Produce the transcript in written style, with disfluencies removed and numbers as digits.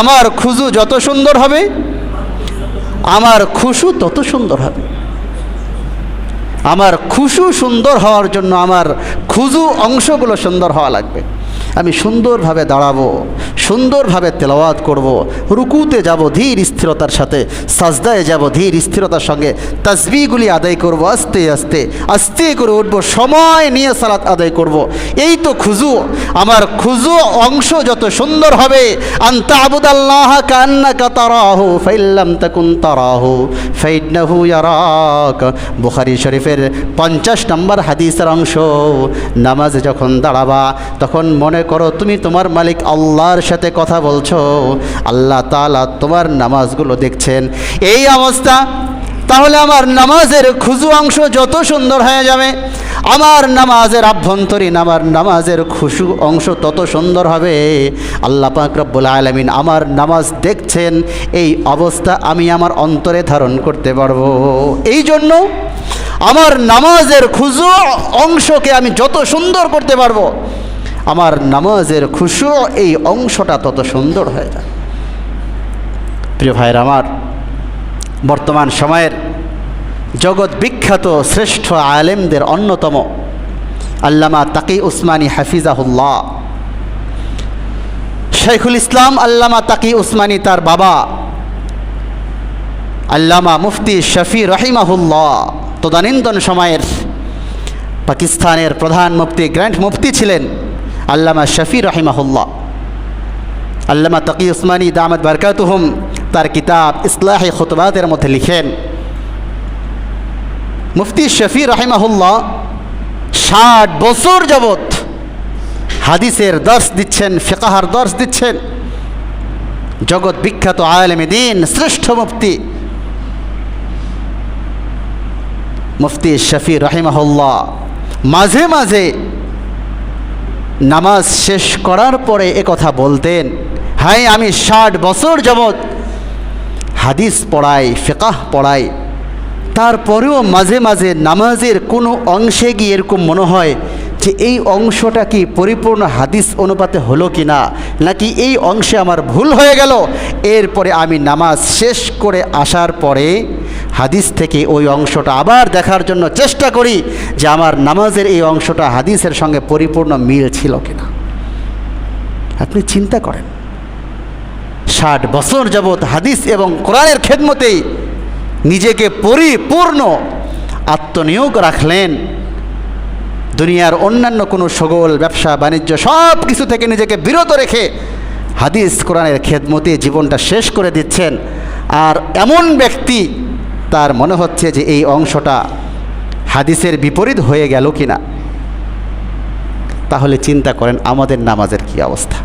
আমার খুজু যত সুন্দর হবে আমার খুশু তত সুন্দর হবে। আমার খুশু সুন্দর হওয়ার জন্য আমার খুজু অংশগুলো সুন্দর হওয়া লাগবে। আমি সুন্দরভাবে দাঁড়াবো, সুন্দরভাবে তেলাওয়াত করব, রুকুতে যাব ধীর স্থিরতার সাথে, সাজদায় যাব ধীর স্থিরতার সঙ্গে, তাসবিহগুলি আদায় করব আস্তে আস্তে, আস্তে করে উঠব, সময় নিয়ে সালাত আদায় করব। এই তো খুজু। আমার খুজু অংশ যত সুন্দর হবে, আনতা আবুদাল্লাহ কান্নাকা তারাহু ফাইল্লাম তাকুন তারাহু ফাইন্নাহু ইয়ারাক। বুখারী শরীফের 50 নম্বর হাদিসের অংশ। নামাজে যখন দাঁড়াবা তখন মনে করো তুমি তোমার মালিক আল্লাহর সাথে কথা বলছো, আল্লাহ তাআলা তোমার নামাজগুলো দেখছেন। এই অবস্থা, তাহলে আমার নামাজের খুজু অংশ যত সুন্দর হয়ে যাবে, আমার নামাজের আভ্যন্তরীণ, আমার নামাজের খুশু অংশ তত সুন্দর হবে। আল্লাহ পাক রব্বুল আলামিন আমার নামাজ দেখছেন, এই অবস্থা আমি আমার অন্তরে ধারণ করতে পারবো। এই জন্য আমার নামাজের খুশু অংশকে আমি যত সুন্দর করতে পারবো, আমার নামাজের খুশু এই অংশটা তত সুন্দর হয়ে যায়। প্রিয় ভাইয়েরা আমার, বর্তমান সময়ের জগৎ বিখ্যাত শ্রেষ্ঠ আলেমদের অন্যতম আল্লামা তাকি উসমানী হাফিজাহুল্লাহ, শাইখুল ইসলাম আল্লামা তাকি উসমানী, তার বাবা আল্লামা মুফতি শফি রহিমাহুল্লাহ তদানীন্তন সময়ের পাকিস্তানের প্রধান মুফতি, গ্র্যান্ড মুফতি ছিলেন আল্লামা শফি রহিমাহুল্লাহ। আল্লামা তাকি উসমানী দামাত বারকাতুহুম তার কিতাব ইসলাহি খুতবাতের মধ্যে লিখেন, মুফতি শফি রহিমাহুল্লাহ 60 বছর যাবৎ হাদিসের দর্স দিচ্ছেন, ফিকহের দর্স দিচ্ছেন। জগৎ বিখ্যাত আলেম দ্বীন, শ্রেষ্ঠ মুফতি মুফতি শফি রহিমাহুল্লাহ মাঝে মাঝে নামাজ শেষ করার পরে একথা বলতেন, হাই আমি 60 বছর যাবৎ হাদিস পড়াই, ফিকহ পড়াই, তারপরেও মাঝে মাঝে নামাজের কোনো অংশে গিয়ে এরকম মনে হয় যে এই অংশটা কি পরিপূর্ণ হাদিস অনুপাতে হলো কি না, নাকি এই অংশে আমার ভুল হয়ে গেল। এরপরে আমি নামাজ শেষ করে আসার পরে হাদিস থেকে ওই অংশটা আবার দেখার জন্য চেষ্টা করি যে আমার নামাজের এই অংশটা হাদিসের সঙ্গে পরিপূর্ণ মিল ছিল কিনা। আপনি চিন্তা করেন, 60 বছর যাবৎ হাদিস এবং কোরআনের খেদমতেই নিজেকে পরিপূর্ণ আত্মনিয়োগ রাখলেন। দুনিয়ার অন্যান্য কোনো সগোল ব্যবসা বাণিজ্য সব কিছু থেকে নিজেকে বিরত রেখে হাদিস কোরআনের খেদমতে জীবনটা শেষ করে দিচ্ছেন। আর এমন ব্যক্তি, তার মনে হচ্ছে যে এই অংশটা হাদিসের বিপরীত হয়ে গেল কিনা। তাহলে চিন্তা করেন আমাদের নামাজের কী অবস্থা।